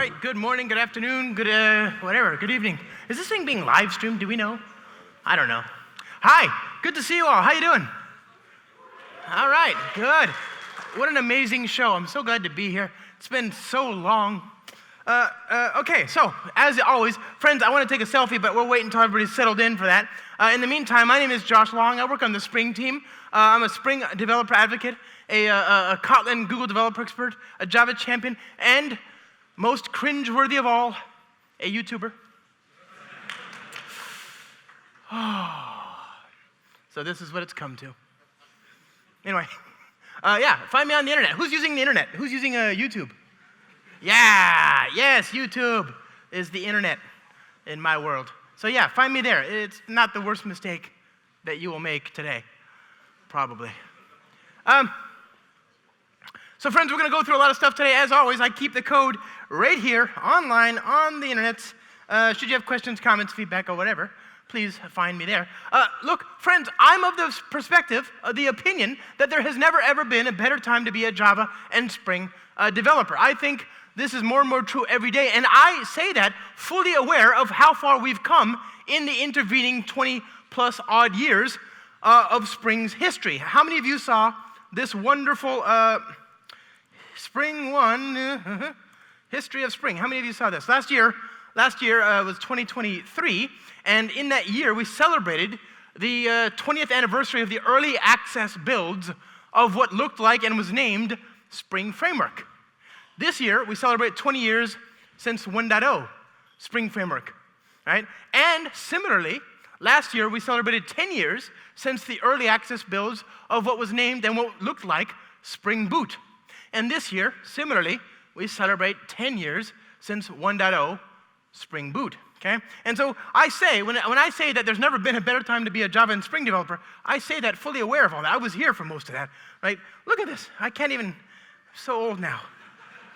right, good morning, good afternoon, good whatever, good evening. Is this thing being live streamed? Do we know? I don't know. Hi, good to see you all. How you doing? All right, good. What an amazing show. I'm so glad to be here. It's been so long. Okay, so as always, friends, I want to take a selfie, but we'll wait until everybody's settled in for that. In the meantime, my name is Josh Long. I work on the Spring team. I'm a Spring developer advocate, a Kotlin Google developer expert, a Java champion, and most cringeworthy of all, a YouTuber. So this is what it's come to. Anyway, yeah, find me on the internet. Who's using the internet? Who's using YouTube? Yeah, yes, YouTube is the internet in my world. So yeah, find me there. It's not the worst mistake that you will make today, probably. So friends, we're going to go through a lot of stuff today. As always, I keep the code right here, online, on the internet. Should you have questions, comments, feedback, or whatever, please find me there. Look, friends, I'm of the perspective, the opinion, that there has never, ever been a better time to be a Java and Spring developer. I think this is more and more true every day, and I say that fully aware of how far we've come in the intervening 20-plus odd years of Spring's history. How many of you saw this wonderful Spring 1 history of Spring? How many of you saw this? Last year was 2023, and in that year we celebrated the 20th anniversary of the early access builds of what looked like and was named Spring Framework. This year we celebrate 20 years since 1.0 Spring Framework, right? And similarly, last year we celebrated 10 years since the early access builds of what was named and what looked like Spring Boot. And this year, similarly, we celebrate 10 years since 1.0 Spring Boot, okay? And so I say, when I say that there's never been a better time to be a Java and Spring developer, I say that fully aware of all that. I was here for most of that, right? Look at this. I can't even, I'm so old now.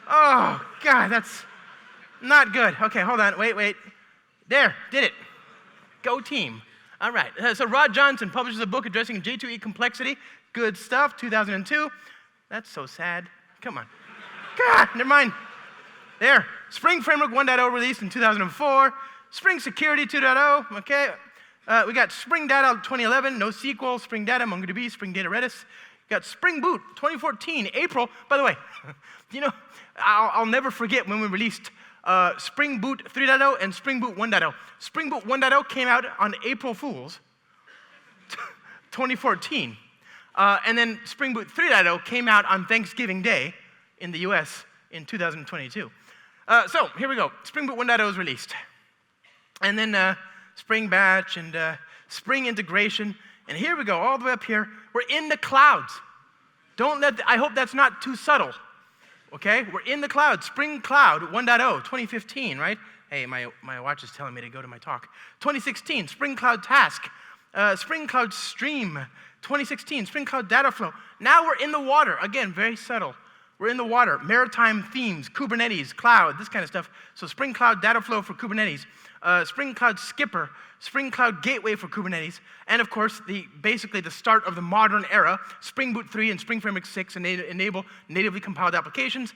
Oh, God, that's not good. Okay, hold on, wait. There, did it. Go team. All right, so Rod Johnson publishes a book addressing J2E complexity. Good stuff, 2002. That's so sad. Come on. God, never mind. There, Spring Framework 1.0 released in 2004. Spring Security 2.0, okay. We got Spring Data 2011, NoSQL, Spring Data, MongoDB, Spring Data Redis. We got Spring Boot 2014, April. By the way, you know, I'll never forget when we released Spring Boot 3.0 and Spring Boot 1.0. Spring Boot 1.0 came out on April Fool's 2014. And then Spring Boot 3.0 came out on Thanksgiving Day in the US in 2022. So here we go. Spring Boot 1.0 is released. And then Spring Batch and Spring Integration. And here we go, all the way up here. We're in the clouds. I hope that's not too subtle. Okay? We're in the clouds. Spring Cloud 1.0, 2015, right? Hey, my watch is telling me to go to my talk. 2016, Spring Cloud Task. Spring Cloud Stream. 2016, Spring Cloud Data Flow. Now we're in the water. Again, very subtle. We're in the water. Maritime themes, Kubernetes, cloud, this kind of stuff. So Spring Cloud Data Flow for Kubernetes. Spring Cloud Skipper. Spring Cloud Gateway for Kubernetes. And of course, basically the start of the modern era, Spring Boot 3 and Spring Framework 6 enable natively compiled applications.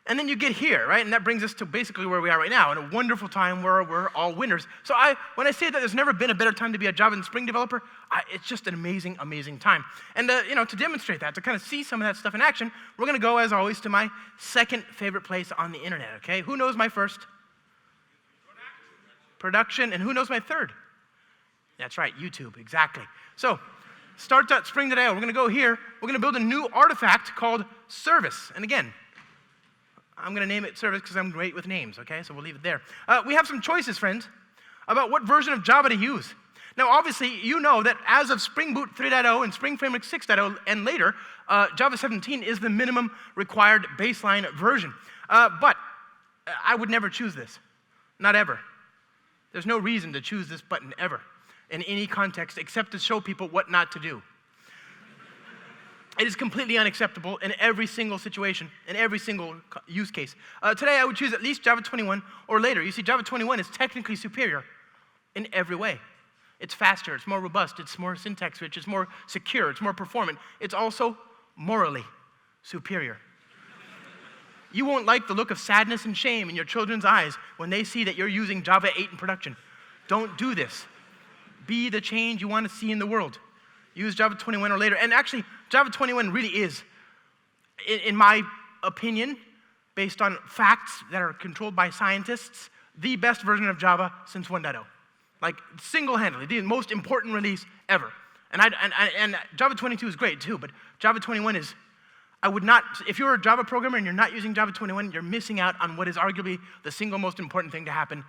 And then you get here, right? And that brings us to basically where we are right now, in a wonderful time where we're all winners. So when I say that there's never been a better time to be a Java and Spring developer, it's just an amazing, amazing time. And to demonstrate that, to kind of see some of that stuff in action, we're going to go, as always, to my second favorite place on the internet, okay? Who knows my first? Production. And who knows my third? That's right, YouTube, exactly. So start.spring today. We're going to go here. We're going to build a new artifact called service. And again, I'm going to name it service because I'm great with names, okay? So we'll leave it there. We have some choices, friends, about what version of Java to use. Now, obviously, you know that as of Spring Boot 3.0 and Spring Framework 6.0 and later, Java 17 is the minimum required baseline version. But I would never choose this. Not ever. There's no reason to choose this button ever in any context except to show people what not to do. It is completely unacceptable in every single situation, in every single use case. Today, I would choose at least Java 21 or later. You see, Java 21 is technically superior in every way. It's faster, it's more robust, it's more syntax rich, it's more secure, it's more performant. It's also morally superior. You won't like the look of sadness and shame in your children's eyes when they see that you're using Java 8 in production. Don't do this. Be the change you want to see in the world. Use Java 21 or later. And actually, Java 21 really is, in my opinion, based on facts that are controlled by scientists, the best version of Java since 1.0. Like, single-handedly, the most important release ever. And Java 22 is great too, but Java 21 is, I would not, if you're a Java programmer and you're not using Java 21, you're missing out on what is arguably the single most important thing to happen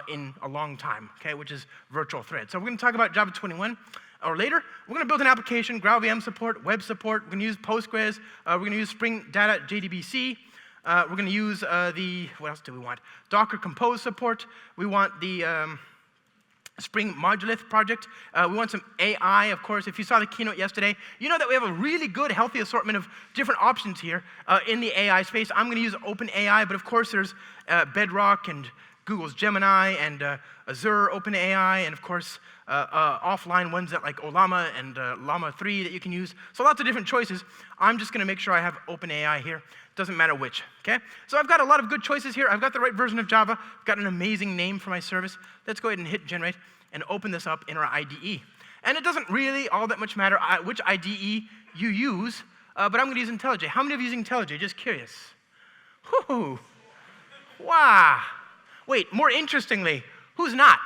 in a long time, okay, which is virtual threads. So we're going to talk about Java 21 or later. We're going to build an application, GraalVM support, web support. We're going to use Postgres. We're going to use Spring Data JDBC. We're going to use what else do we want? Docker Compose support. We want the Spring Modularity project. We want some AI, of course. If you saw the keynote yesterday, you know that we have a really good, healthy assortment of different options here in the AI space. I'm going to use OpenAI, but of course there's Bedrock and Google's Gemini and Azure OpenAI, and of course offline ones that like Ollama and Llama 3 that you can use. So lots of different choices. I'm just going to make sure I have OpenAI here. Doesn't matter which, okay? So I've got a lot of good choices here. I've got the right version of Java. I've got an amazing name for my service. Let's go ahead and hit generate and open this up in our IDE. And it doesn't really all that much matter which IDE you use, but I'm going to use IntelliJ. How many of you use IntelliJ? Just curious. Whoo! Wow. Wait, more interestingly, who's not?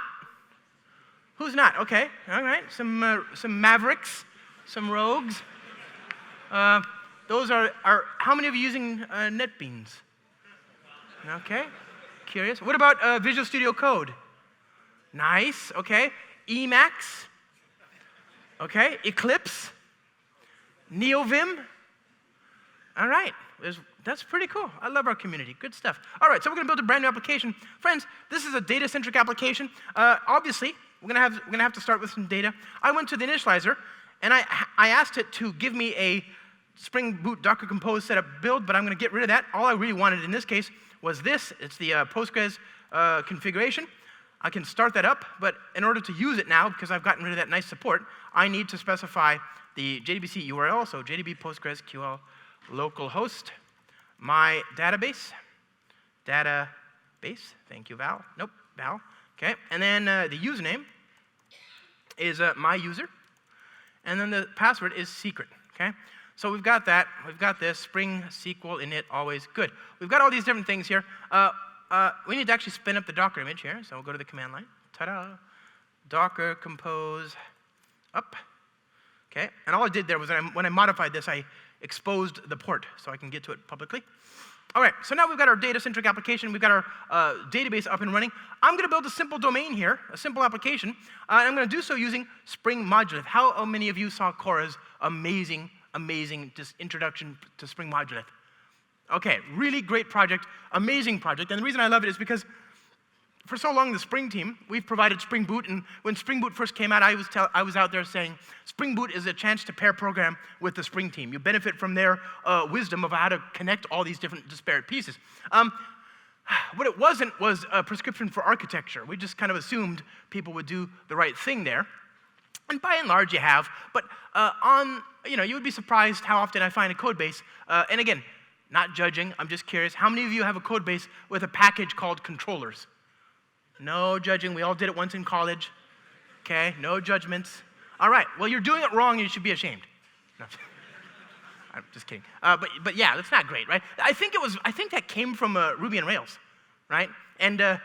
Who's not? Okay, all right. Some mavericks, some rogues. Those are how many of you using NetBeans? Okay, curious. What about Visual Studio Code? Nice, okay. Emacs? Okay, Eclipse? NeoVim? All right, that's pretty cool. I love our community, good stuff. All right, so we're gonna build a brand new application. Friends, this is a data-centric application. Obviously, we're gonna have to start with some data. I went to the initializer, and I asked it to give me a Spring Boot Docker Compose setup build, but I'm going to get rid of that. All I really wanted in this case was this. It's the Postgres configuration. I can start that up, but in order to use it now, because I've gotten rid of that nice support, I need to specify the JDBC URL, so JDB Postgres QL localhost, my database, thank you, Val. Nope, Val. Okay, and then the username is my user, and then the password is secret, okay? So we've got that, we've got this, Spring SQL init, always good. We've got all these different things here. We need to actually spin up the Docker image here, so we'll go to the command line. Ta-da! Docker compose up. Okay, and all I did there was when I modified this, I exposed the port so I can get to it publicly. All right, so now we've got our data-centric application. We've got our database up and running. I'm going to build a simple domain here, a simple application, and I'm going to do so using Spring Modularity. How many of you saw Cora's amazing just introduction to Spring Modularity? Okay, really great project, amazing project, and the reason I love it is because for so long, the Spring team, we've provided Spring Boot, and when Spring Boot first came out, I was out there saying, Spring Boot is a chance to pair program with the Spring team. You benefit from their wisdom of how to connect all these different disparate pieces. What it wasn't was a prescription for architecture. We just kind of assumed people would do the right thing there. And by and large, you have, but you would be surprised how often I find a code base, and again, not judging, I'm just curious, how many of you have a code base with a package called controllers? No judging, we all did it once in college, okay, no judgments. All right, well, you're doing it wrong and you should be ashamed. No. I'm just kidding. But yeah, that's not great, right? I think that came from Ruby on Rails, right? And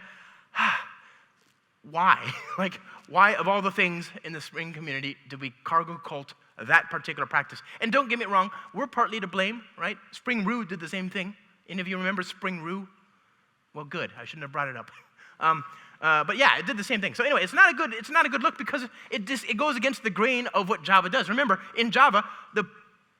why? Like, why of all the things in the Spring community did we cargo cult that particular practice? And don't get me wrong, we're partly to blame, right? Spring Roo did the same thing. Any of you remember Spring Roo? Well, good. I shouldn't have brought it up. But yeah, it did the same thing. So anyway, it's not a good look because it goes against the grain of what Java does. Remember, in Java, the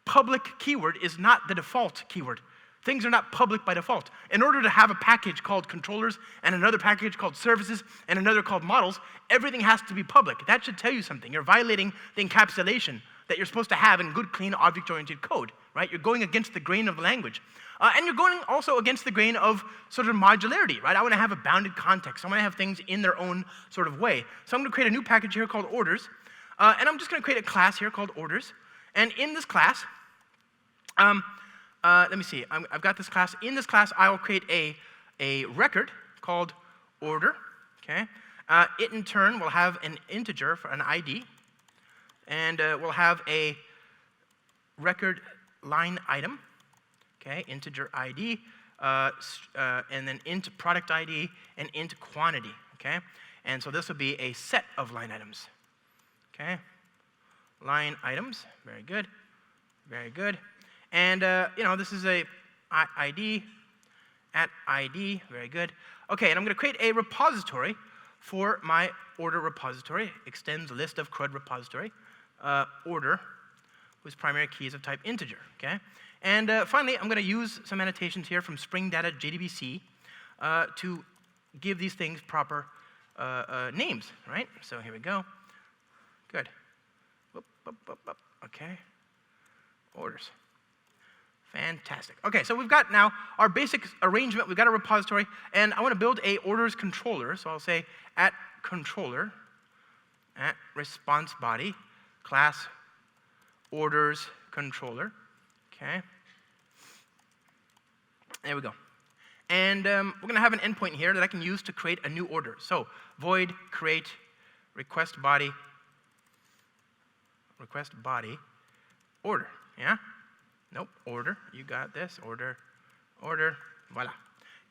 public keyword is not the default keyword. Things are not public by default. In order to have a package called controllers and another package called services and another called models, everything has to be public. That should tell you something. You're violating the encapsulation that you're supposed to have in good, clean, object-oriented code, right? You're going against the grain of the language. And you're going also against the grain of sort of modularity, right? I want to have a bounded context. I want to have things in their own sort of way. So I'm going to create a new package here called orders. And I'm just going to create a class here called orders. And in this class, let me see. I've got this class. In this class, I will create a record called order. Okay. It in turn will have an integer for an ID, and we'll have a record line item. Okay, integer ID, and then int product ID and int quantity. Okay, and so this will be a set of line items. Okay, line items. Very good. Very good. And this is a ID at ID. Very good. Okay, and I'm going to create a repository for my order repository. Extends list of CRUD repository. Order, whose primary key is of type integer. Okay. And finally, I'm going to use some annotations here from Spring Data JDBC to give these things proper names, right? So here we go. Good. Whoop, whoop, whoop, whoop. Okay. Orders. Fantastic. Okay, so we've got now our basic arrangement. We've got a repository, and I want to build a orders controller. So I'll say at controller, at response body, class orders controller. Okay. There we go. And we're going to have an endpoint here that I can use to create a new order. So void create request body order. Yeah? Nope, order. You got this. Order. Voila.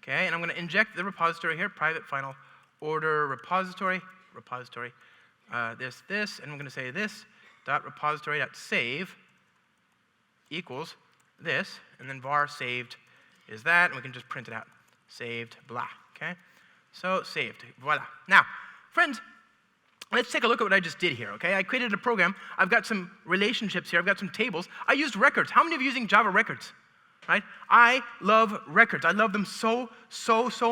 Okay, and I'm going to inject the repository here, private final order repository, this, and I'm going to say this dot repository dot save equals this, and then var saved is that, and we can just print it out. Saved, blah, okay? So saved, voila. Now, friends, let's take a look at what I just did here, okay? I created a program. I've got some relationships here. I've got some tables. I used records. How many of you are using Java records, right? I love records. I love them so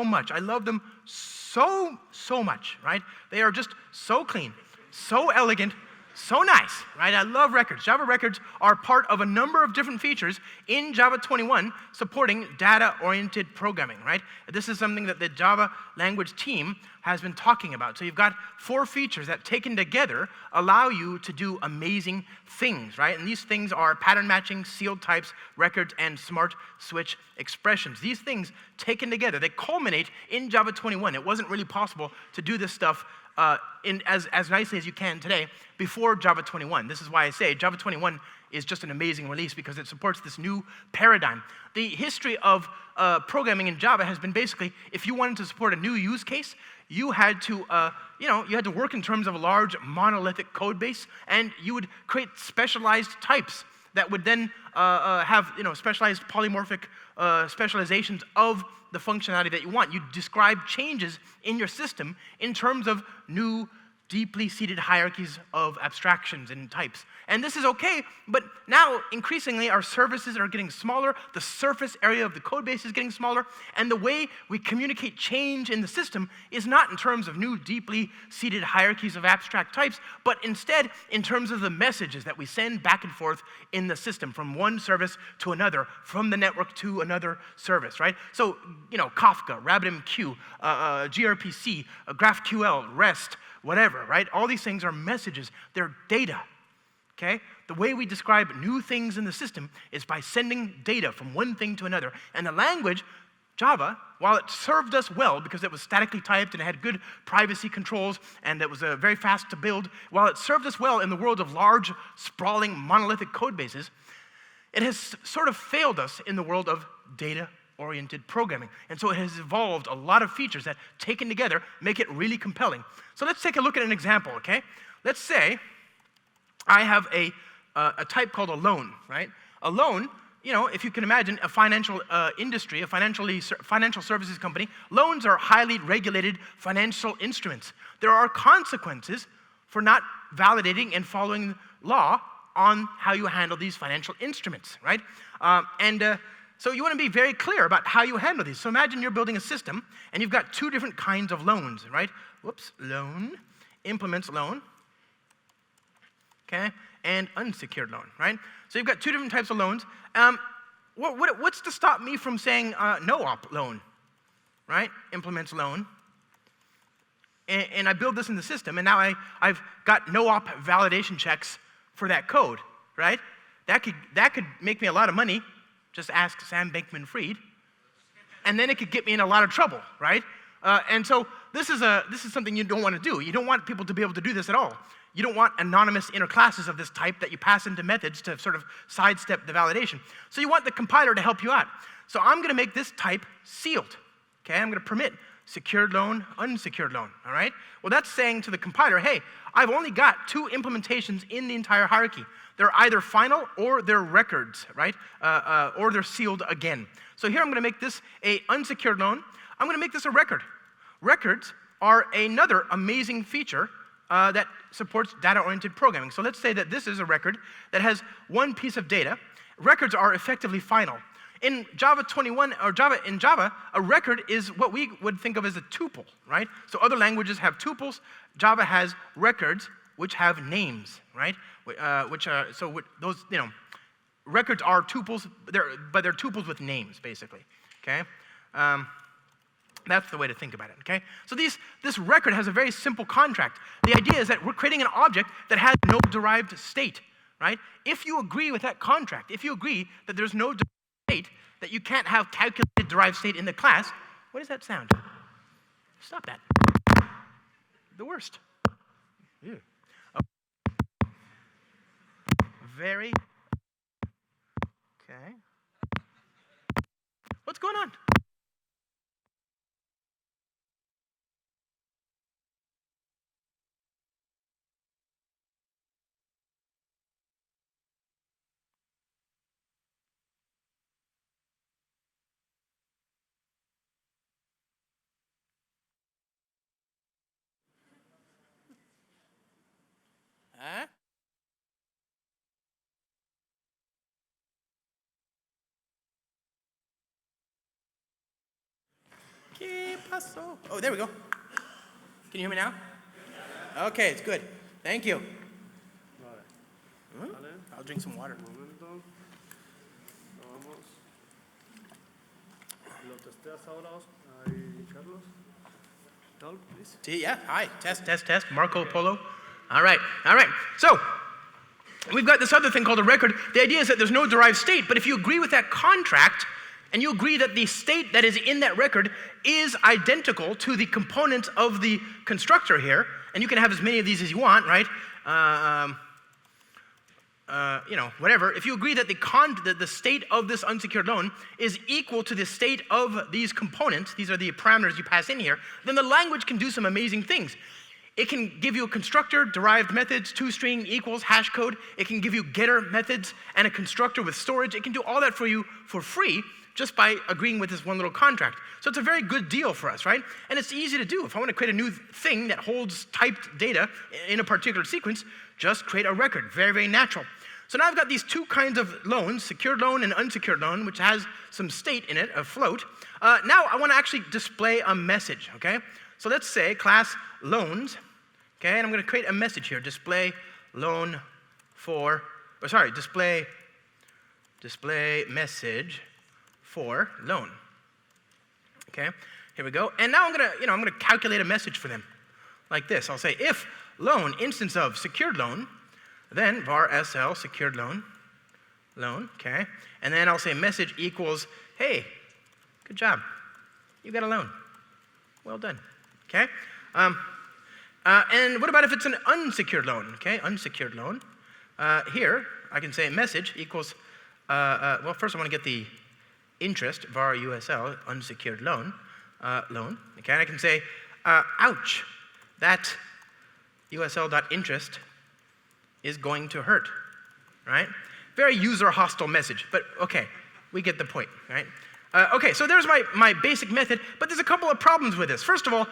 much. I love them so much, right? They are just so clean, so elegant, so nice, right? I love records. Java records are part of a number of different features in Java 21 supporting data-oriented programming, right? This is something that the Java language team has been talking about. So you've got 4 features that taken together allow you to do amazing things, right? And these things are pattern matching, sealed types, records, and smart switch expressions. These things taken together, they culminate in Java 21. It wasn't really possible to do this stuff as nicely as you can today before Java 21. This is why I say Java 21 is just an amazing release because it supports this new paradigm. The history of programming in Java has been basically, if you wanted to support a new use case, you had to, you had to work in terms of a large monolithic code base, and you would create specialized types that would then have, specialized polymorphic specializations of the functionality that you want. You describe changes in your system in terms of new, deeply seated hierarchies of abstractions and types. And this is okay, but now increasingly our services are getting smaller, the surface area of the code base is getting smaller, and the way we communicate change in the system is not in terms of new, deeply seated hierarchies of abstract types, but instead in terms of the messages that we send back and forth in the system from one service to another, from the network to another service, right? So, Kafka, RabbitMQ, gRPC, GraphQL, REST, whatever, right? All these things are messages. They're data, okay? The way we describe new things in the system is by sending data from one thing to another. And the language, Java, while it served us well because it was statically typed and it had good privacy controls and it was very fast to build, while it served us well in the world of large, sprawling, monolithic code bases, it has sort of failed us in the world of data-oriented programming. And so it has evolved a lot of features that, taken together, make it really compelling. So let's take a look at an example, okay? Let's say I have a type called a loan, right? A loan, if you can imagine a financial industry, a financial services company, loans are highly regulated financial instruments. There are consequences for not validating and following law on how you handle these financial instruments, right? So you want to be very clear about how you handle these. So imagine you're building a system, and you've got 2 different kinds of loans, right? Whoops, loan, implements loan, okay, and unsecured loan, right? So you've got 2 different types of loans. What's to stop me from saying no-op loan, right? Implements loan. And I build this in the system, and now I've got no-op validation checks for that code, right? That could make me a lot of money, just ask Sam Bankman-Fried, and then it could get me in a lot of trouble, right? And so this is something you don't want to do. You don't want people to be able to do this at all. You don't want anonymous inner classes of this type that you pass into methods to sort of sidestep the validation. So you want the compiler to help you out. So I'm going to make this type sealed. Okay, I'm going to permit secured loan, unsecured loan, all right? Well, that's saying to the compiler, hey, I've only got 2 implementations in the entire hierarchy. They're either final or they're records, right? Or they're sealed again. So here I'm going to make this a unsecured loan. I'm going to make this a record. Records are another amazing feature that supports data-oriented programming. So let's say that this is a record that has one piece of data. Records are effectively final. In Java 21, or in Java, a record is what we would think of as a tuple, right? So other languages have tuples. Java has records which have names, right? Those, records are tuples, but they're tuples with names, basically, okay? That's the way to think about it, okay? So this record has a very simple contract. The idea is that we're creating an object that has no derived state, right? If you agree with that contract, if you agree that there's no derived state, that you can't have calculated derived state in the class, what does that sound? Stop that. The worst. Ew. Oh. Very. Okay. What's going on? Huh? ¿Qué pasó? Oh, there we go. Can you hear me now? Okay, it's good. Thank you. I'll drink some water. Yeah, hi. Test. Marco Polo. All right. So, we've got this other thing called a record. The idea is that there's no derived state, but if you agree with that contract, and you agree that the state that is in that record is identical to the components of the constructor here, and you can have as many of these as you want, right? Whatever. If you agree that the state of this unsecured loan is equal to the state of these components, these are the parameters you pass in here, then the language can do some amazing things. It can give you a constructor, derived methods, toString equals, hash code. It can give you getter methods and a constructor with storage. It can do all that for you for free just by agreeing with this one little contract. So it's a very good deal for us, right? And it's easy to do. If I want to create a new thing that holds typed data in a particular sequence, just create a record. Very, very natural. So now I've got these 2 kinds of loans, secured loan and unsecured loan, which has some state in it, a float. Now I want to actually display a message, okay? So let's say class loans, okay, and I'm going to create a message here, display loan for, display message for loan. Okay, here we go. And now I'm going to calculate a message for them, like this. I'll say if loan instance of secured loan, then var sl secured loan, okay, and then I'll say message equals, hey, good job, you got a loan, well done. Okay, and what about if it's an unsecured loan? Okay, unsecured loan. Here I can say message equals. Well, first I want to get the interest var USL unsecured loan. Okay, and I can say, ouch, that USL.interest is going to hurt, right? Very user-hostile message, but okay, we get the point, right? Okay, so there's my basic method, but there's a couple of problems with this. First of all,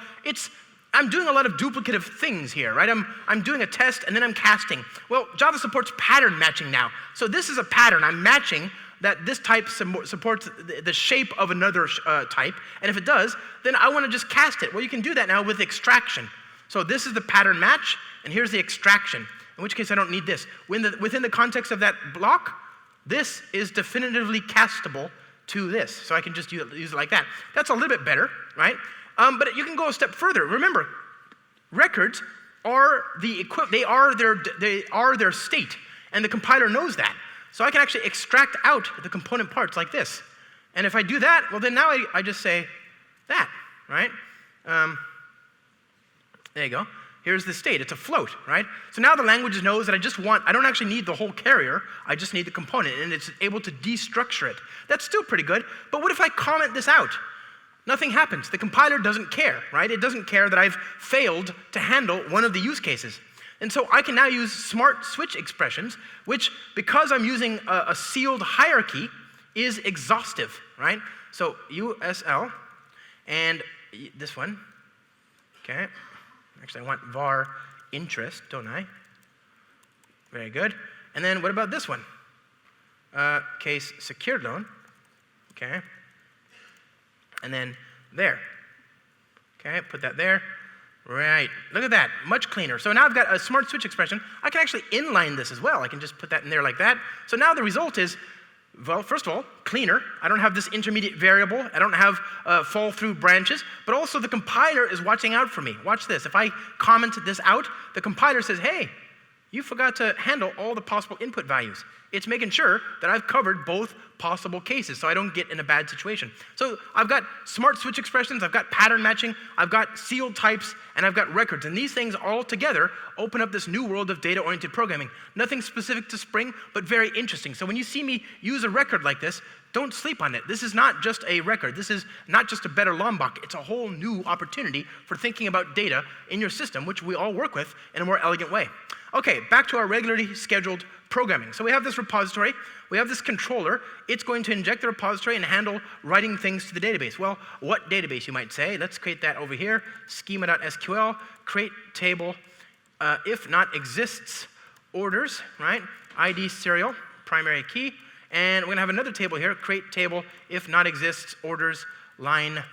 I'm doing a lot of duplicative things here, right? I'm doing a test and then I'm casting. Well, Java supports pattern matching now. So this is a pattern. I'm matching that this type supports the shape of another type, and if it does, then I want to just cast it. Well, you can do that now with extraction. So this is the pattern match, and here's the extraction, in which case I don't need this. Within the context of that block, this is definitively castable to this, so I can just use it like that. That's a little bit better, right? But you can go a step further. Remember, records are they are their state, and the compiler knows that. So I can actually extract out the component parts like this. And if I do that, well then now I just say that, right? There you go. Here's the state, it's a float, right? So now the language knows that I don't actually need the whole carrier, I just need the component, and it's able to destructure it. That's still pretty good, but what if I comment this out? Nothing happens. The compiler doesn't care, right? It doesn't care that I've failed to handle one of the use cases. And so I can now use smart switch expressions, which, because I'm using a sealed hierarchy, is exhaustive, right? So USL, and this one, okay. Actually, I want var interest, don't I? Very good. And then what about this one? Case secured loan, okay. And then there, okay, put that there. Right, look at that, much cleaner. So now I've got a smart switch expression. I can actually inline this as well. I can just put that in there like that. So now the result is, well, first of all, cleaner. I don't have this intermediate variable. I don't have fall through branches, but also the compiler is watching out for me. Watch this. If I comment this out, the compiler says, hey, you forgot to handle all the possible input values. It's making sure that I've covered both possible cases so I don't get in a bad situation. So I've got smart switch expressions, I've got pattern matching, I've got sealed types, and I've got records. And these things all together open up this new world of data-oriented programming. Nothing specific to Spring, but very interesting. So when you see me use a record like this, don't sleep on it. This is not just a record. This is not just a better Lombok. It's a whole new opportunity for thinking about data in your system, which we all work with in a more elegant way. Okay, back to our regularly scheduled programming. So we have this repository, we have this controller. It's going to inject the repository and handle writing things to the database. Well, what database, you might say? Let's create that over here, schema.sql, create table, if not exists, orders, right? ID serial, primary key, and we're gonna have another table here, create table, if not exists, orders, line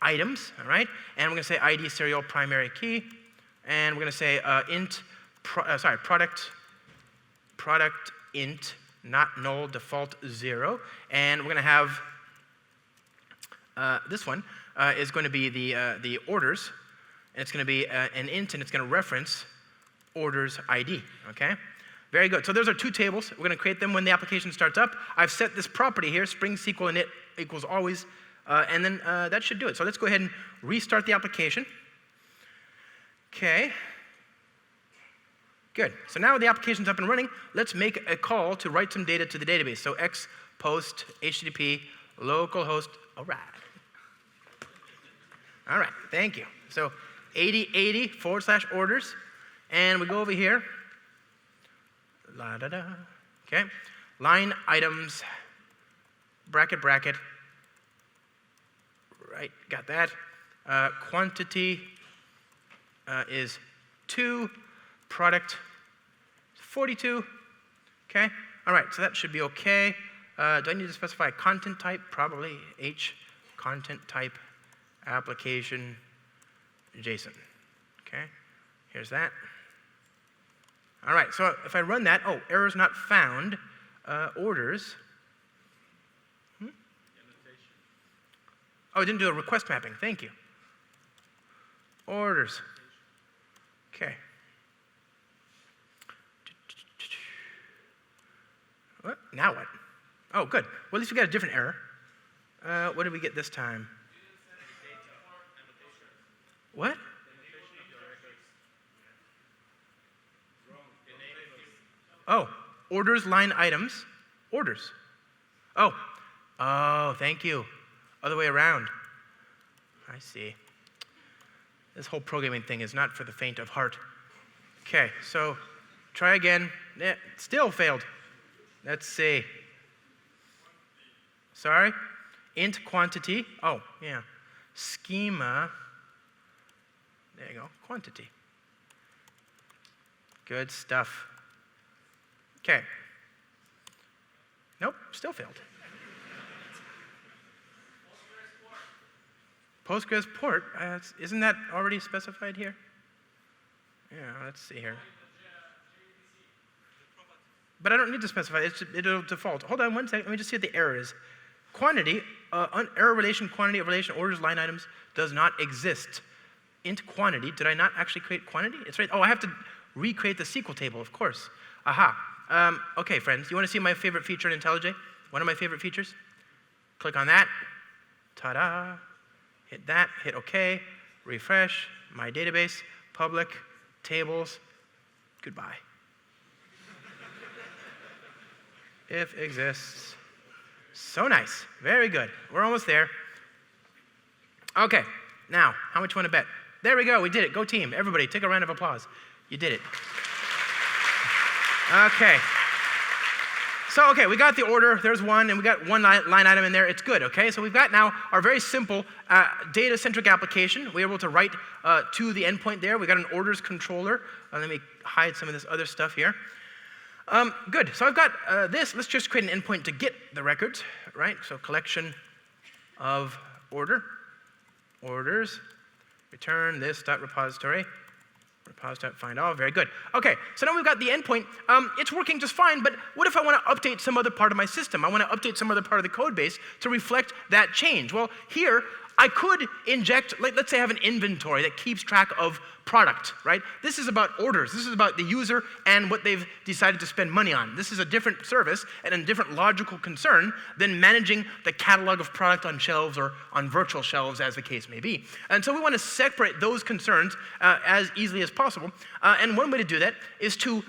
items, all right? And we're gonna say ID serial, primary key, and we're gonna say product int, not null, default 0. And we're going to have this one is going to be the orders. And it's going to be an int, and it's going to reference orders ID, okay? Very good. So those are two tables. We're going to create them when the application starts up. I've set this property here, Spring SQL init equals always, and then that should do it. So let's go ahead and restart the application. Okay. Good. So now the application's up and running. Let's make a call to write some data to the database. So x post HTTP localhost. All right. All right. Thank you. So 8080/orders, and we go over here. La da da. Okay. Line items. Bracket bracket. Right. Got that. Quantity is 2. Product 42, okay? All right, so that should be okay. Do I need to specify a content type? Probably H, content type, application, JSON, okay? Here's that. All right, so if I run that, oh, errors not found, orders. Oh, I didn't do a request mapping, thank you. Orders, okay. What? Now what? Oh, good. Well, at least we got a different error. What did we get this time? What? Oh, orders, line items, orders. Oh, thank you. Other way around. I see. This whole programming thing is not for the faint of heart. Okay, so try again. Still failed. Let's see. Sorry? Int quantity. Oh, yeah. Schema. There you go. Quantity. Good stuff. Okay. Nope, still failed. Postgres port. Isn't that already specified here? Yeah, let's see here. But I don't need to specify it. It'll default. Hold on one second. Let me just see what the error is. Quantity, error relation, quantity of relation, orders, line items does not exist. Int quantity. Did I not actually create quantity? It's right. Oh, I have to recreate the SQL table, of course. Aha. Okay, friends, you want to see my favorite feature in IntelliJ? One of my favorite features? Click on that. Ta-da. Hit that, hit OK, refresh, my database, public, tables, goodbye. If exists. So nice, very good. We're almost there. Okay, now, how much you want to bet? There we go, we did it. Go team, everybody, take a round of applause. You did it. Okay. So, okay, we got the order, there's one, and we got one line item in there, it's good, okay? So we've got now our very simple data-centric application. We're able to write to the endpoint there. We got an orders controller. Let me hide some of this other stuff here. Good, so I've got this. Let's just create an endpoint to get the records, right? So collection of orders, return this dot repository. Find all, very good. Okay, so now we've got the endpoint. It's working just fine, but what if I want to update some other part of my system? I want to update some other part of the code base to reflect that change. Well, here, I could inject, let's say I have an inventory that keeps track of product, right? This is about orders. This is about the user and what they've decided to spend money on. This is a different service and a different logical concern than managing the catalog of product on shelves or on virtual shelves, as the case may be. And so we want to separate those concerns as easily as possible. And one way to do that is to,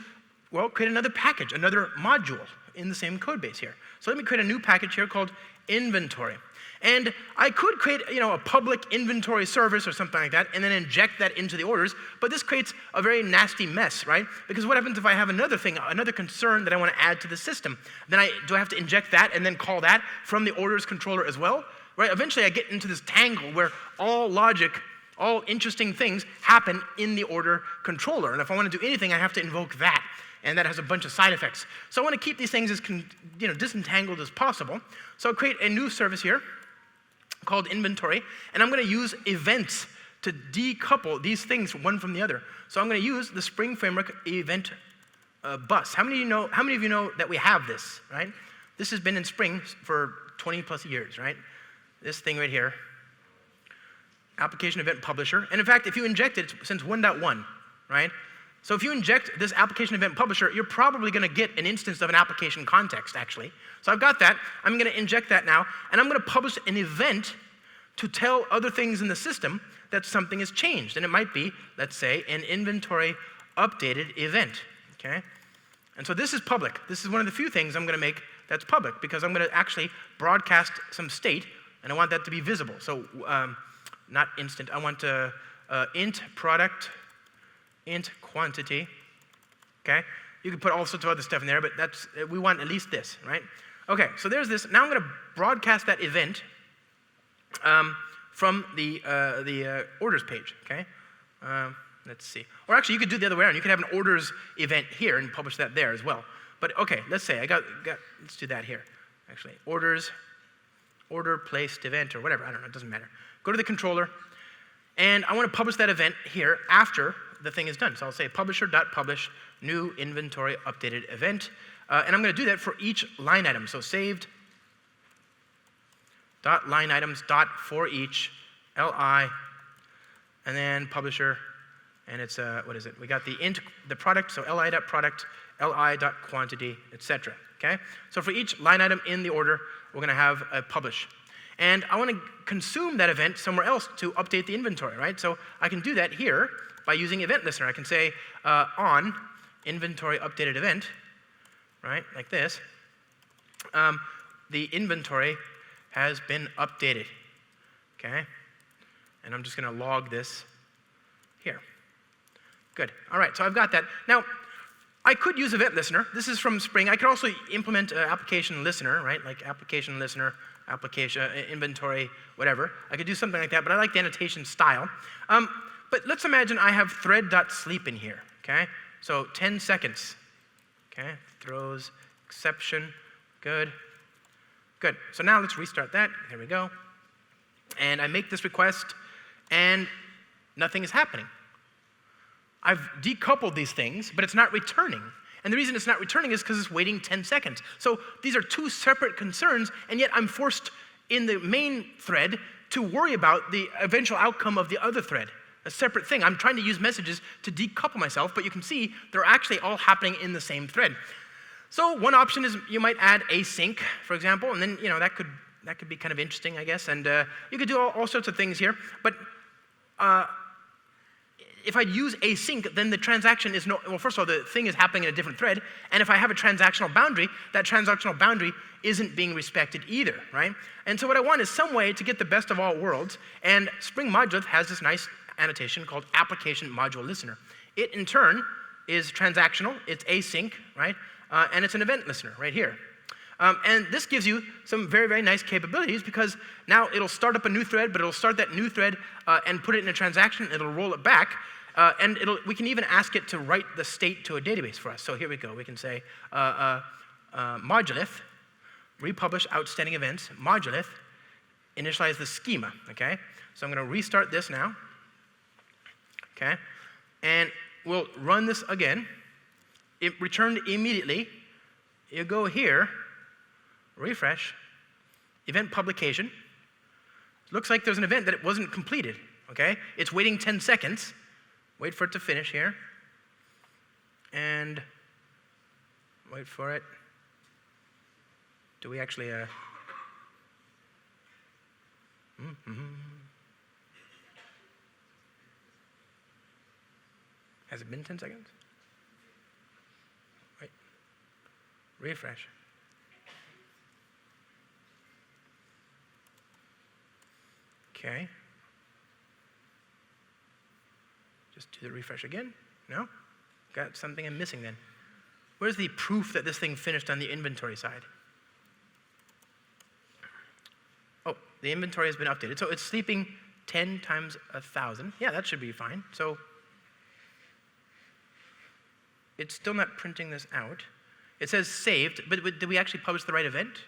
well, create another package, another module in the same code base here. So let me create a new package here called inventory. And I could create, a public inventory service or something like that and then inject that into the orders, but this creates a very nasty mess, right? Because what happens if I have another thing, another concern that I want to add to the system? Then do I have to inject that and then call that from the orders controller as well? Right? Eventually I get into this tangle where all logic, all interesting things happen in the order controller. And if I want to do anything, I have to invoke that. And that has a bunch of side effects. So I want to keep these things as disentangled as possible. So I'll create a new service here called inventory, and I'm going to use events to decouple these things one from the other. So I'm going to use the Spring Framework event bus. How many of you know that we have this, right? This has been in Spring for 20 plus years, right? This thing right here, application event publisher. And in fact, if you inject it since 1.1, right? So if you inject this application event publisher, you're probably going to get an instance of an application context, actually. So I've got that. I'm going to inject that now, and I'm going to publish an event to tell other things in the system that something has changed. And it might be, let's say, an inventory updated event, okay? And so this is public. This is one of the few things I'm going to make that's public, because I'm going to actually broadcast some state, and I want that to be visible. So not instant. I want int product, int quantity, okay? You can put all sorts of other stuff in there, but we want at least this, right? Okay, so there's this. Now I'm going to broadcast that event from the orders page, okay? Let's see. Or actually, you could do it the other way around. You could have an orders event here and publish that there as well. But okay, let's say let's do that here. Actually, orders, order placed event or whatever. I don't know, it doesn't matter. Go to the controller, and I want to publish that event here after the thing is done. So I'll say publisher.publish new inventory updated event. And I'm going to do that for each line item. So saved dot line items dot for each li, and then publisher, and it's what is it? We got the product, so li.product, li.quantity, etc. Okay? So for each line item in the order, we're going to have a publish. And I want to consume that event somewhere else to update the inventory, right? So I can do that here by using event listener. I can say on inventory updated event, right, like this, the inventory has been updated, okay? And I'm just going to log this here. Good. All right, so I've got that. Now, I could use event listener. This is from Spring. I could also implement application listener, right, like application listener, application inventory, whatever. I could do something like that, but I like the annotation style. But let's imagine I have thread.sleep in here, okay? So 10 seconds, okay? Throws exception, good. Good, so now let's restart that. There we go. And I make this request, and nothing is happening. I've decoupled these things, but it's not returning. And the reason it's not returning is because it's waiting 10 seconds. So these are two separate concerns, and yet I'm forced in the main thread to worry about the eventual outcome of the other thread. A separate thing. I'm trying to use messages to decouple myself, but you can see they're actually all happening in the same thread. So one option is you might add async, for example, and then that could be kind of interesting, I guess. And you could do all sorts of things here. But if I use async, then the transaction is well, first of all, the thing is happening in a different thread. And if I have a transactional boundary, that transactional boundary isn't being respected either, right? And so what I want is some way to get the best of all worlds. And Spring Modulith has this nice annotation called application module listener. It, in turn, is transactional. It's async, right? And it's an event listener right here. And this gives you some very, very nice capabilities because now it'll start up a new thread, but it'll start that new thread and put it in a transaction. It'll roll it back. And we can even ask it to write the state to a database for us. So here we go. We can say modulith, republish outstanding events, modulith, initialize the schema, okay? So I'm going to restart this now, okay? And we'll run this again. It returned immediately. You go here, refresh, event publication. Looks like there's an event that it wasn't completed, okay? It's waiting 10 seconds. Wait for it to finish here. And wait for it. Do we actually, Has it been 10 seconds? Wait. Refresh. Okay. Just do the refresh again. No? Got something I'm missing then. Where's the proof that this thing finished on the inventory side? Oh, the inventory has been updated. So it's sleeping 10 times 1,000. Yeah, that should be fine. So it's still not printing this out. It says saved, but did we actually publish the right event?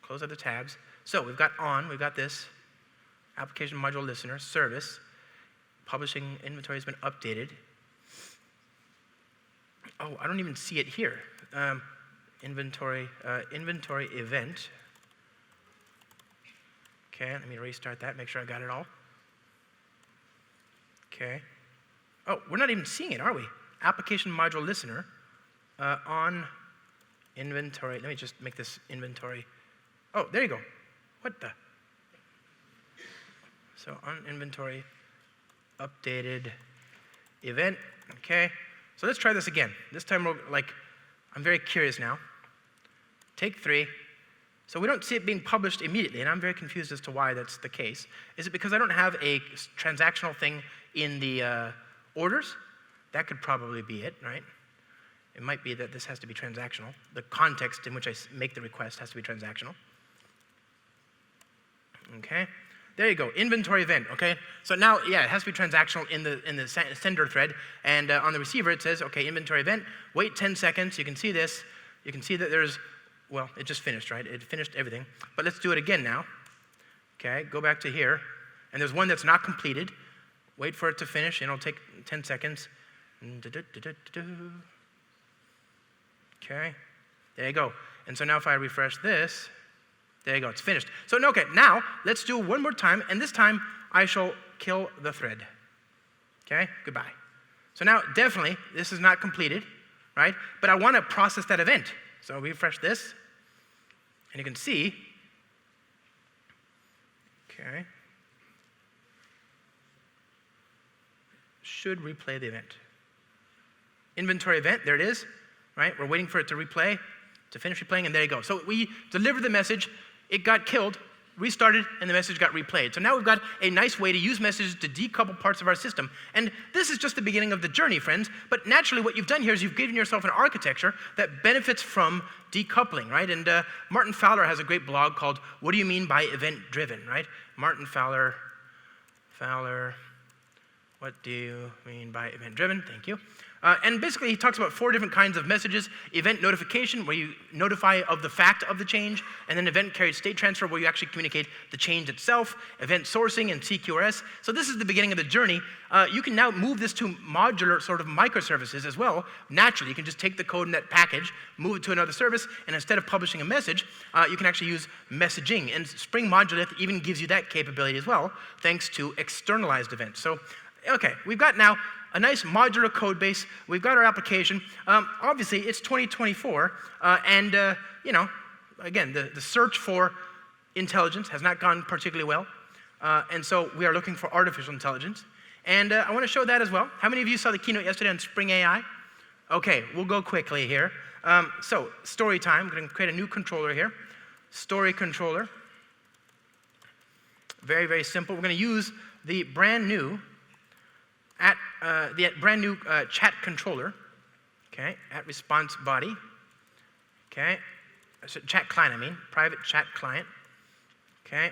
Close other tabs. So we've got we've got this, application module listener, service, publishing inventory has been updated. Oh, I don't even see it here. Inventory event. Okay, let me restart that, make sure I got it all. Okay. Oh, we're not even seeing it, are we? Application module listener on inventory. Let me just make this inventory. Oh, there you go. What the? So on inventory, updated event. Okay. So let's try this again. This time I'm very curious now. Take 3. So we don't see it being published immediately, and I'm very confused as to why that's the case. Is it because I don't have a transactional thing in the orders? That could probably be it, right? It might be that this has to be transactional. The context in which I make the request has to be transactional. Okay, there you go, inventory event, okay? So now, yeah, it has to be transactional in the sender thread, and on the receiver it says, okay, inventory event, wait 10 seconds, you can see this, you can see that there's, well, it just finished, right? It finished everything, but let's do it again now. Okay, go back to here, and there's one that's not completed. Wait for it to finish, and it'll take 10 seconds. Okay, there you go. And so now if I refresh this, there you go, it's finished. So okay, now let's do one more time, and this time I shall kill the thread. Okay, goodbye. So now definitely this is not completed, right? But I want to process that event. So refresh this, and you can see, okay, should replay the event. Inventory event, there it is, right? We're waiting for it to replay, to finish replaying, and there you go. So we delivered the message, it got killed, restarted, and the message got replayed. So now we've got a nice way to use messages to decouple parts of our system. And this is just the beginning of the journey, friends. But naturally, what you've done here is you've given yourself an architecture that benefits from decoupling, right? And Martin Fowler has a great blog called What Do You Mean by Event-Driven, right? Martin Fowler, what do you mean by event-driven? Thank you. And basically, he talks about 4 different kinds of messages. Event notification, where you notify of the fact of the change, and then event carried state transfer, where you actually communicate the change itself, event sourcing, and CQRS. So this is the beginning of the journey. You can now move this to modular sort of microservices as well. Naturally, you can just take the code in that package, move it to another service, and instead of publishing a message, you can actually use messaging. And Spring Modulith even gives you that capability as well, thanks to externalized events. So, okay, we've got now a nice modular code base. We've got our application. Obviously, it's 2024, and again, the search for intelligence has not gone particularly well, and so we are looking for artificial intelligence. And I want to show that as well. How many of you saw the keynote yesterday on Spring AI? Okay, we'll go quickly here. So, story time. I'm going to create a new controller here. Story controller. Very, very simple. We're going to use the brand new chat controller. Okay, at response body. Okay, so chat client. I mean private chat client. Okay,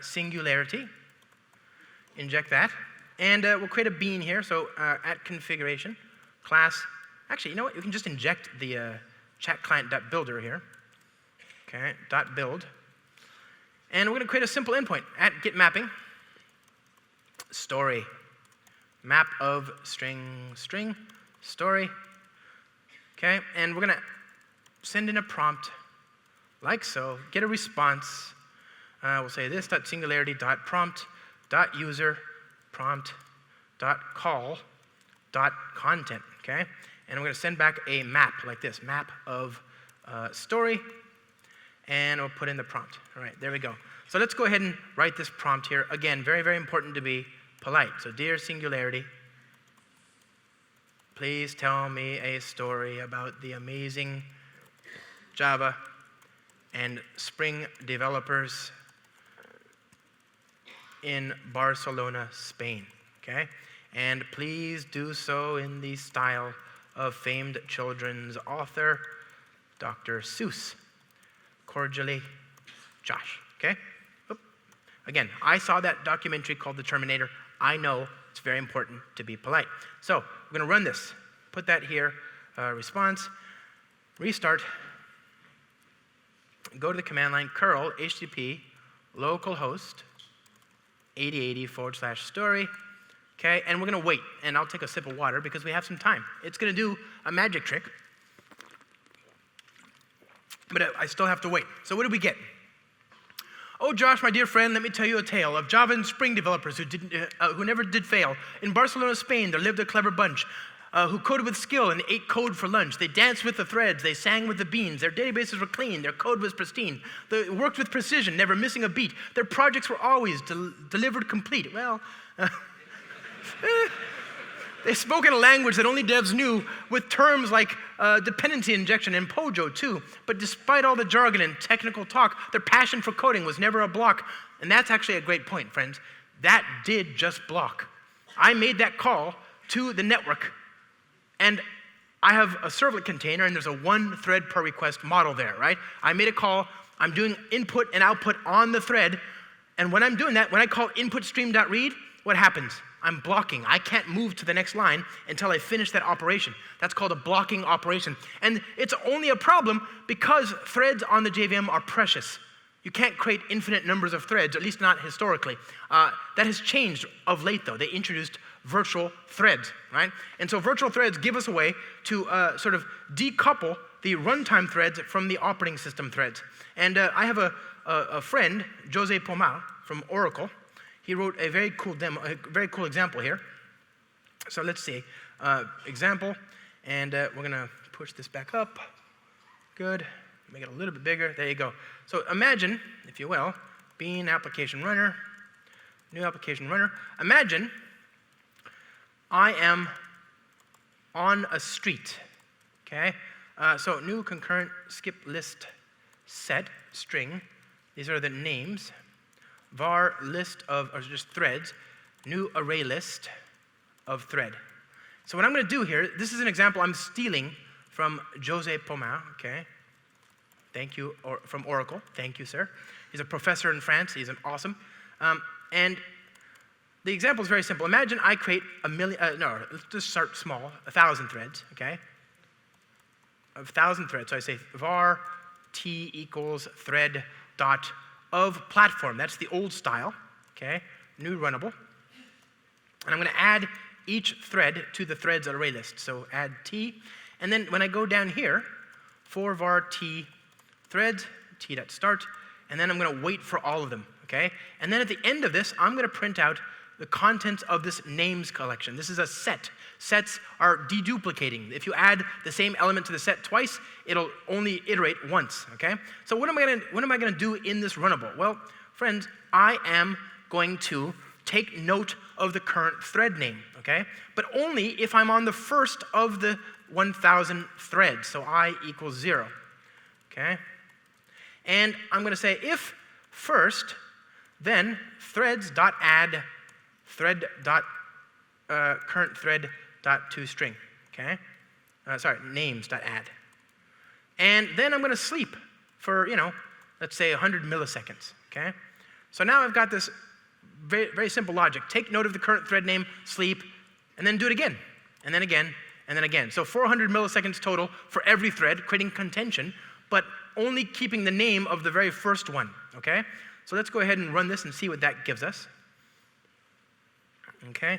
singularity. Inject that, and we'll create a bean here. So at configuration class. Actually, you know what? You can just inject the chat client.builder here. Okay, .build. And we're going to create a simple endpoint at get mapping. Story. Map of string, story. Okay, and we're going to send in a prompt like so. Get a response. We'll say this.singularity.prompt.user prompt.call.content. Okay, and we're going to send back a map like this. Map of story. And we'll put in the prompt. All right, there we go. So let's go ahead and write this prompt here. Again, very, very important to be polite. So dear Singularity, please tell me a story about the amazing Java and Spring developers in Barcelona, Spain. Okay? And please do so in the style of famed children's author, Dr. Seuss. Cordially, Josh. Okay? Oop. Again, I saw that documentary called The Terminator. I know it's very important to be polite. So we're going to run this. Put that here. Response. Restart. Go to the command line. Curl HTTP localhost 8080/story. Okay, and we're going to wait. And I'll take a sip of water because we have some time. It's going to do a magic trick. But I still have to wait. So what did we get? Oh, Josh, my dear friend, let me tell you a tale of Java and Spring developers who never did fail. In Barcelona, Spain, there lived a clever bunch who coded with skill and ate code for lunch. They danced with the threads. They sang with the beans. Their databases were clean. Their code was pristine. They worked with precision, never missing a beat. Their projects were always delivered complete. Well, they spoke in a language that only devs knew, with terms like dependency injection and Pojo too. But despite all the jargon and technical talk, their passion for coding was never a block. And that's actually a great point, friends. That did just block. I made that call to the network. And I have a servlet container, and there's a one thread per request model there, right? I made a call. I'm doing input and output on the thread. And when I'm doing that, when I call input stream.read, what happens? I'm blocking. I can't move to the next line until I finish that operation. That's called a blocking operation. And it's only a problem because threads on the JVM are precious. You can't create infinite numbers of threads, at least not historically. That has changed of late, though. They introduced virtual threads, right? And so virtual threads give us a way to sort of decouple the runtime threads from the operating system threads. And I have a friend, Jose Pomar, from Oracle. He wrote a very cool demo, a very cool example here. So let's see, example, and we're gonna push this back up. Good, make it a little bit bigger, there you go. So imagine, if you will, bean application runner, new application runner. Imagine I am on a street, okay? So new concurrent skip list set string, these are the names. Var list of, or just threads, new array list of thread. So what I'm going to do here, this is an example I'm stealing from Jose Pomar, okay? Thank you, from Oracle. Thank you, sir. He's a professor in France. He's an awesome. And the example is very simple. Imagine I create let's just start small, 1,000 threads, okay? 1,000 threads. So I say var t equals thread dot of platform. That's the old style, okay? New runnable. And I'm going to add each thread to the threads array list. So add t. And then when I go down here, for var t threads, t.start, and then I'm going to wait for all of them, okay? And then at the end of this, I'm going to print out the contents of this names collection. This is a set. Sets are deduplicating. If you add the same element to the set twice, it'll only iterate once, okay? So what am I gonna do in this runnable? Well, friends, I am going to take note of the current thread name, okay? But only if I'm on the first of the 1,000 threads, so I equals 0, okay? And I'm going to say if first, then threads.add current thread.toString, okay? Names.add. And then I'm going to sleep for, let's say 100 milliseconds, okay? So now I've got this very, very simple logic. Take note of the current thread name, sleep, and then do it again, and then again, and then again. So 400 milliseconds total for every thread, creating contention, but only keeping the name of the very first one, okay? So let's go ahead and run this and see what that gives us. Okay,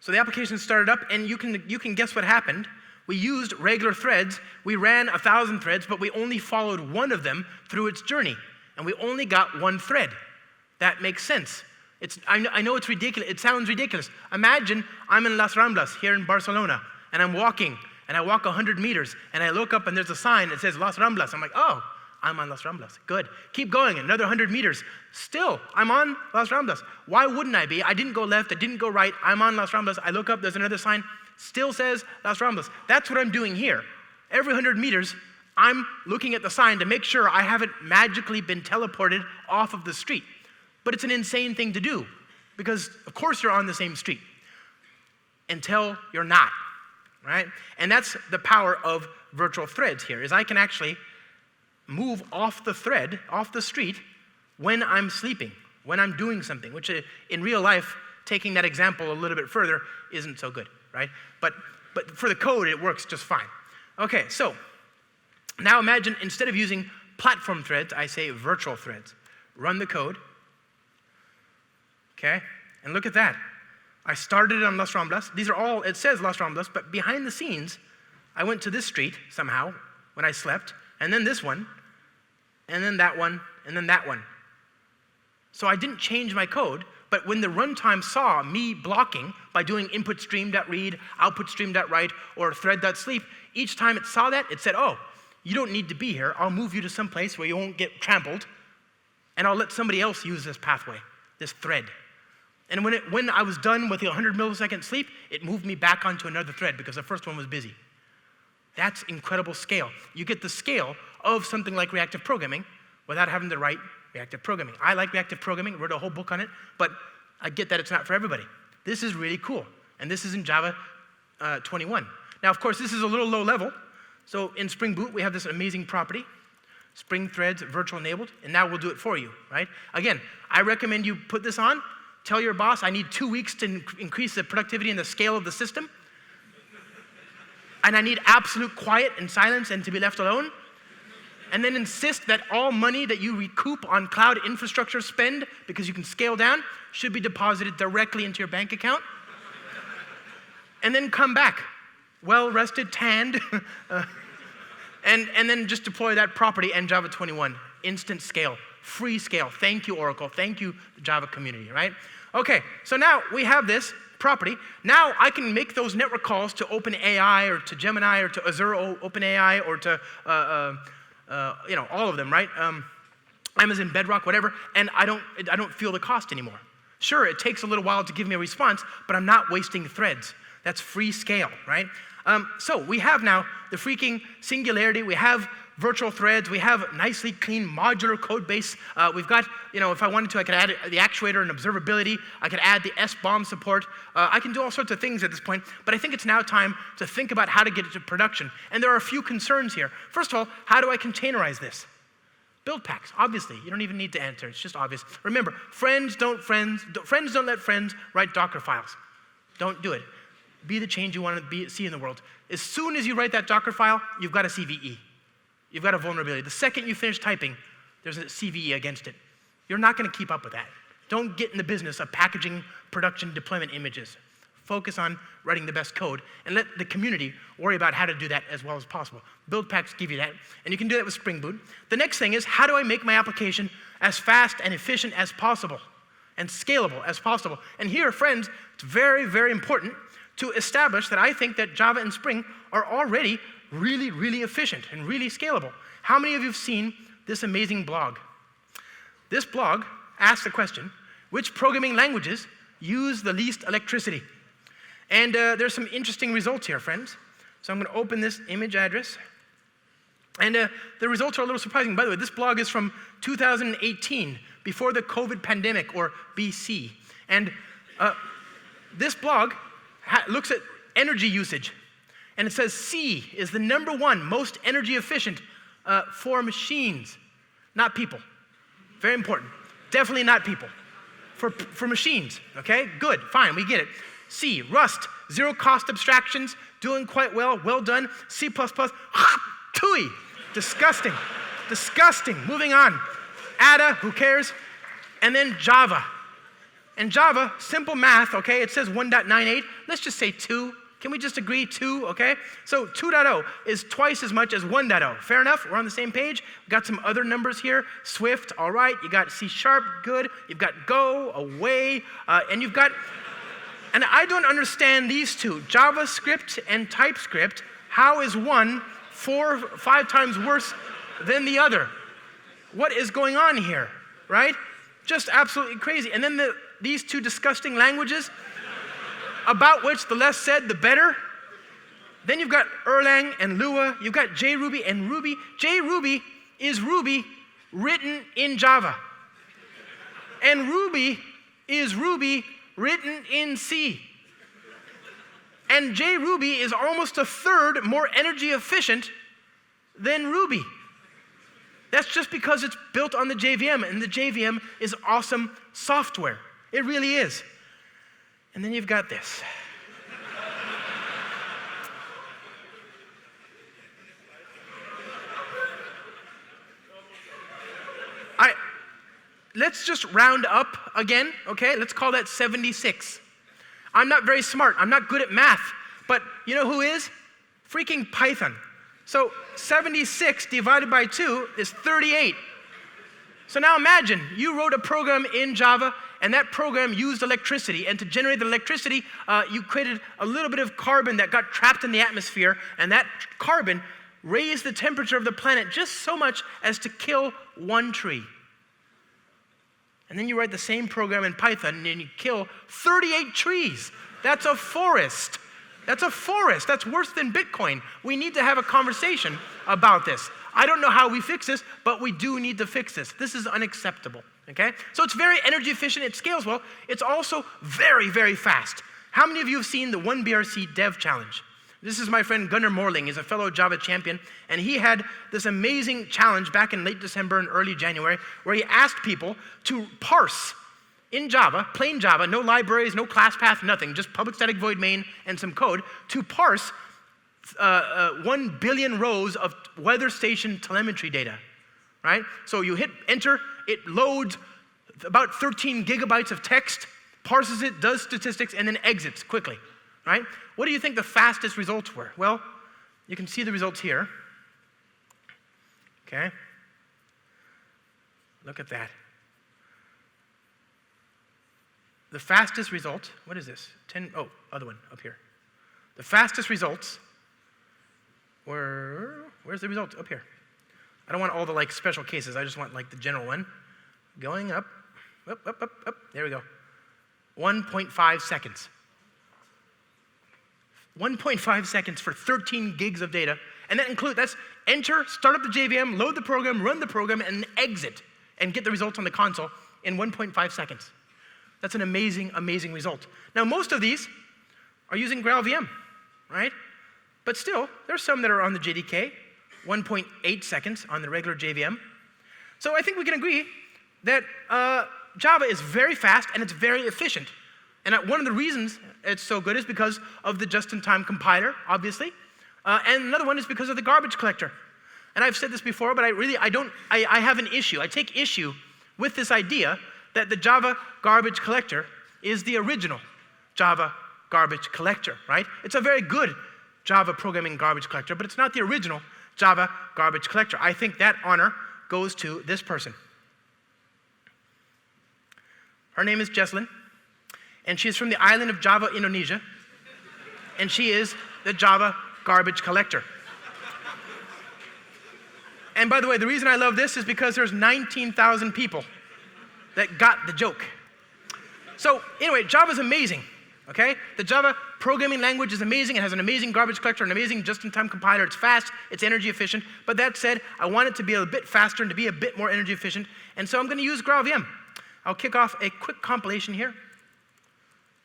so the application started up, and you can guess what happened. We used regular threads. We ran 1,000 threads, but we only followed one of them through its journey, and we only got one thread. That makes sense. I know it's ridiculous. It sounds ridiculous. Imagine I'm in Las Ramblas here in Barcelona, and I'm walking, and I walk 100 meters, and I look up, and there's a sign that says Las Ramblas. I'm like, oh, I'm on Las Ramblas. Good. Keep going, another 100 meters. Still, I'm on Las Ramblas. Why wouldn't I be? I didn't go left, I didn't go right. I'm on Las Ramblas. I look up, there's another sign, still says Las Ramblas. That's what I'm doing here. Every 100 meters, I'm looking at the sign to make sure I haven't magically been teleported off of the street. But it's an insane thing to do, because of course you're on the same street until you're not, right? And that's the power of virtual threads here, is I can actually move off the thread, off the street, when I'm sleeping, when I'm doing something, which in real life, taking that example a little bit further, isn't so good, right? But for the code, it works just fine. Okay, so now imagine instead of using platform threads, I say virtual threads. Run the code. Okay, and look at that. I started on Las Ramblas. These are all, it says Las Ramblas, but behind the scenes, I went to this street somehow when I slept, and then this one, and then that one, and then that one. So I didn't change my code, but when the runtime saw me blocking by doing input stream.read, output stream.write, or thread.sleep, each time it saw that, it said, oh, you don't need to be here. I'll move you to some place where you won't get trampled, and I'll let somebody else use this pathway, this thread. And when I was done with the 100 millisecond sleep, it moved me back onto another thread because the first one was busy. That's incredible scale. You get the scale of something like reactive programming without having to write reactive programming. I like reactive programming, wrote a whole book on it, but I get that it's not for everybody. This is really cool, and this is in Java 21. Now, of course, this is a little low level. So in Spring Boot, we have this amazing property, Spring Threads virtual enabled, and now we'll do it for you, right? Again, I recommend you put this on. Tell your boss, I need 2 weeks to increase the productivity and the scale of the system. And I need absolute quiet and silence and to be left alone. And then insist that all money that you recoup on cloud infrastructure spend, because you can scale down, should be deposited directly into your bank account. And then come back, well-rested, tanned, and then just deploy that property and Java 21. Instant scale, free scale. Thank you, Oracle. Thank you, the Java community, right? Okay, so now we have this property. Now I can make those network calls to OpenAI or to Gemini or to Azure OpenAI or to all of them, right? Amazon Bedrock, whatever, and I don't feel the cost anymore. Sure, it takes a little while to give me a response, but I'm not wasting threads. That's free scale, right? So we have now the freaking singularity. We have virtual threads. We have nicely clean modular code base. We've got, if I wanted to, I could add the actuator and observability. I could add the SBOM support. I can do all sorts of things at this point, but I think it's now time to think about how to get it to production. And there are a few concerns here. First of all, how do I containerize this? Build packs, obviously. You don't even need to answer. It's just obvious. Remember, friends don't let friends write Docker files. Don't do it. Be the change you want to see in the world. As soon as you write that Docker file, you've got a CVE. You've got a vulnerability. The second you finish typing, there's a CVE against it. You're not going to keep up with that. Don't get in the business of packaging production deployment images. Focus on writing the best code and let the community worry about how to do that as well as possible. Build packs give you that, and you can do that with Spring Boot. The next thing is, how do I make my application as fast and efficient as possible? and scalable as possible. And here, friends, it's very, very important to establish that I think that Java and Spring are already really, really efficient and really scalable. How many of you have seen this amazing blog? This blog asks the question, which programming languages use the least electricity? And there's some interesting results here, friends. So I'm going to open this image address. And the results are a little surprising. By the way, this blog is from 2018, before the COVID pandemic, or BC. And this blog looks at energy usage. And it says C is the #1 most energy efficient for machines, not people. Very important. Definitely not people. For machines, okay? Good, fine, we get it. C, Rust, zero cost abstractions, doing quite well, well done. C++, tooey, disgusting, disgusting. Moving on. Ada, who cares? And then Java. And Java, simple math, okay? It says 1.98. Let's just say 2. Can we just agree 2, okay? So 2.0 is twice as much as 1.0. Fair enough? We're on the same page. We've got some other numbers here. Swift, all right. You got C#, good. You've got Go, Away, and you've got... And I don't understand these two, JavaScript and TypeScript. How is one 4 or 5 times worse than the other? What is going on here, right? Just absolutely crazy. And then these two disgusting languages, about which the less said, the better. Then you've got Erlang and Lua. You've got JRuby and Ruby. JRuby is Ruby written in Java. And Ruby is Ruby written in C. And JRuby is almost 1/3 more energy efficient than Ruby. That's just because it's built on the JVM, and the JVM is awesome software. It really is. And then you've got this. Let's just round up again, okay? Let's call that 76. I'm not very smart. I'm not good at math. But you know who is? Freaking Python. So 76 divided by 2 is 38. So now imagine, you wrote a program in Java, and that program used electricity. And to generate the electricity, you created a little bit of carbon that got trapped in the atmosphere, and that carbon raised the temperature of the planet just so much as to kill 1 tree. And then you write the same program in Python, and you kill 38 trees. That's a forest. That's a forest. That's worse than Bitcoin. We need to have a conversation about this. I don't know how we fix this, but we do need to fix this. This is unacceptable, okay? So it's very energy efficient. It scales well. It's also very, very fast. How many of you have seen the 1BRC Dev Challenge? This is my friend Gunnar Morling. He's a fellow Java champion, and he had this amazing challenge back in late December and early January where he asked people to parse in Java, plain Java, no libraries, no class path, nothing, just public static void main and some code, to parse 1 billion rows of weather station telemetry data, right? So you hit enter, it loads about 13 gigabytes of text, parses it, does statistics, and then exits quickly, right? What do you think the fastest results were? Well, you can see the results here. Okay. Look at that. The fastest result, what is this? Other one up here. The fastest results were, where's the results? Up here. I don't want all the like special cases. I just want like the general one. Going up, up, up, up, up. There we go. 1.5 seconds. 1.5 seconds for 13 gigs of data. And that's enter, start up the JVM, load the program, run the program, and exit, and get the results on the console in 1.5 seconds. That's an amazing, amazing result. Now, most of these are using GraalVM, right? But still, there's some that are on the JDK, 1.8 seconds on the regular JVM. So I think we can agree that Java is very fast and it's very efficient. And one of the reasons it's so good is because of the just-in-time compiler, obviously. And another one is because of the garbage collector. And I've said this before, but I have an issue. I take issue with this idea that the Java garbage collector is the original Java garbage collector, right? It's a very good Java programming garbage collector, but it's not the original Java garbage collector. I think that honor goes to this person. Her name is Jesslyn, and she's from the island of Java, Indonesia, and she is the Java garbage collector. And by the way, the reason I love this is because there's 19,000 people that got the joke. So anyway, Java's amazing, okay? The Java programming language is amazing. It has an amazing garbage collector, an amazing just-in-time compiler. It's fast, it's energy efficient. But that said, I want it to be a bit faster and to be a bit more energy efficient. And so I'm going to use GraalVM. I'll kick off a quick compilation here.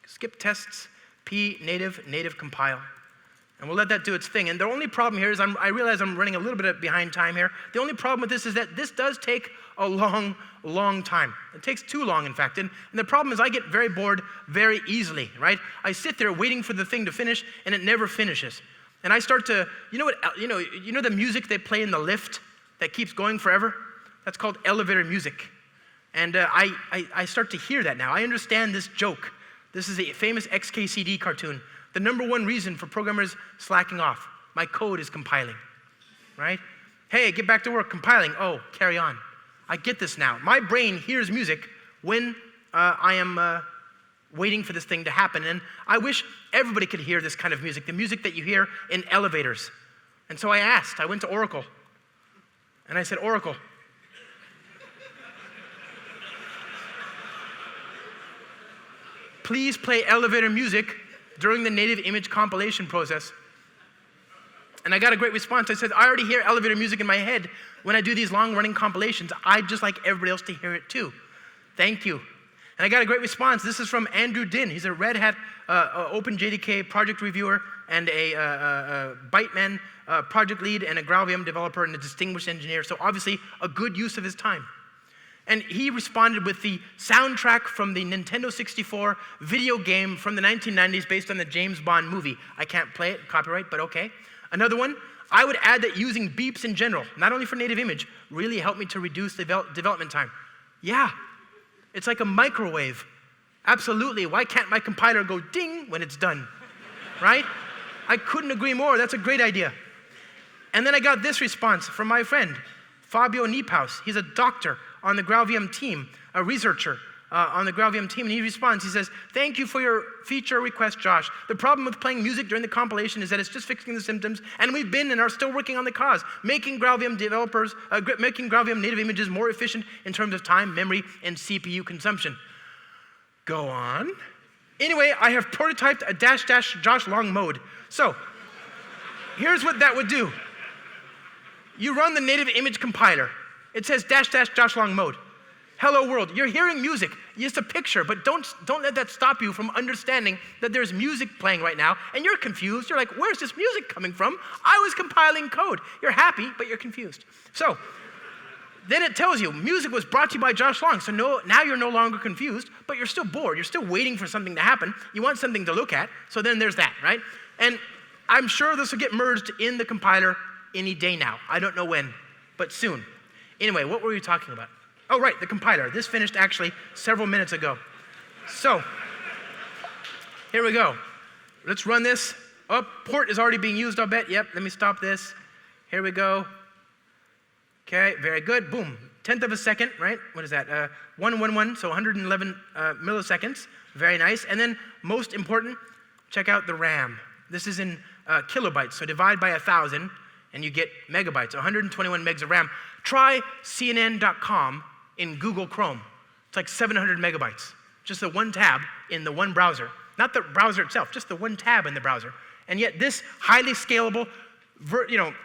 Skip tests, p native compile. And we'll let that do its thing. And the only problem here is I realize I'm running a little bit behind time here. The only problem with this is that this does take a long time. It takes too long, in fact. And the problem is I get very bored very easily, right? I sit there waiting for the thing to finish, and it never finishes. And I start to, you know the music they play in the lift that keeps going forever? That's called elevator music. And I start to hear that now. I understand this joke. This is a famous XKCD cartoon. The number one reason for programmers slacking off. My code is compiling, right? Hey, get back to work, compiling. Oh, carry on. I get this now. My brain hears music when I am waiting for this thing to happen. And I wish everybody could hear this kind of music, the music that you hear in elevators. And so I went to Oracle. And I said, Oracle, please play elevator music during the native image compilation process. And I got a great response. I said, I already hear elevator music in my head when I do these long-running compilations. I'd just like everybody else to hear it too. Thank you. And I got a great response. This is from Andrew Din. He's a Red Hat OpenJDK project reviewer and a Byteman project lead and a GraalVM developer and a distinguished engineer. So obviously a good use of his time. And he responded with the soundtrack from the Nintendo 64 video game from the 1990s based on the James Bond movie. I can't play it, copyright, but okay. Another one, I would add that using beeps in general, not only for native image, really helped me to reduce the development time. Yeah, it's like a microwave. Absolutely, why can't my compiler go ding when it's done, right? I couldn't agree more, that's a great idea. And then I got this response from my friend, Fabio Niepaus. He's a doctor on the GraalVM team, a researcher on the GraalVM team, and he responds, he says, thank you for your feature request, Josh. The problem with playing music during the compilation is that it's just fixing the symptoms, and we've been and are still working on the cause, making GraalVM developers, making GraalVM native images more efficient in terms of time, memory, and CPU consumption. Go on. Anyway, I have prototyped a -- Josh long mode. So, here's what that would do. You run the native image compiler. It says -- Josh long mode. Hello world, you're hearing music. It's a picture, but don't let that stop you from understanding that there's music playing right now, and you're confused. You're like, where's this music coming from? I was compiling code. You're happy, but you're confused. So, then it tells you, music was brought to you by Josh Long, so now you're no longer confused, but you're still bored. You're still waiting for something to happen. You want something to look at, so then there's that, right? And I'm sure this will get merged in the compiler any day now. I don't know when, but soon. Anyway, what were we talking about? Oh, right, the compiler. This finished actually several minutes ago. So, here we go. Let's run this. Oh, port is already being used, I'll bet. Yep, let me stop this. Here we go. Okay, very good. Boom. 1/10 of a second, right? What is that? 111, so 111 milliseconds. Very nice. And then, most important, check out the RAM. This is in kilobytes, so divide by 1,000, and you get megabytes, 121 megs of RAM. Try CNN.com in Google Chrome. It's like 700 megabytes. Just the one tab in the one browser. Not the browser itself, just the one tab in the browser. And yet this highly scalable,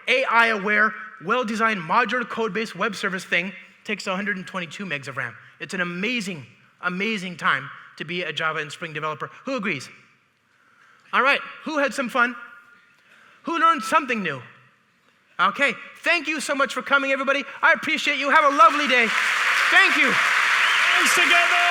AI-aware, well-designed, modular code-based web service thing takes 122 megs of RAM. It's an amazing, amazing time to be a Java and Spring developer. Who agrees? All right, who had some fun? Who learned something new? Okay, thank you so much for coming, everybody. I appreciate you. Have a lovely day. Thank you. Hands together.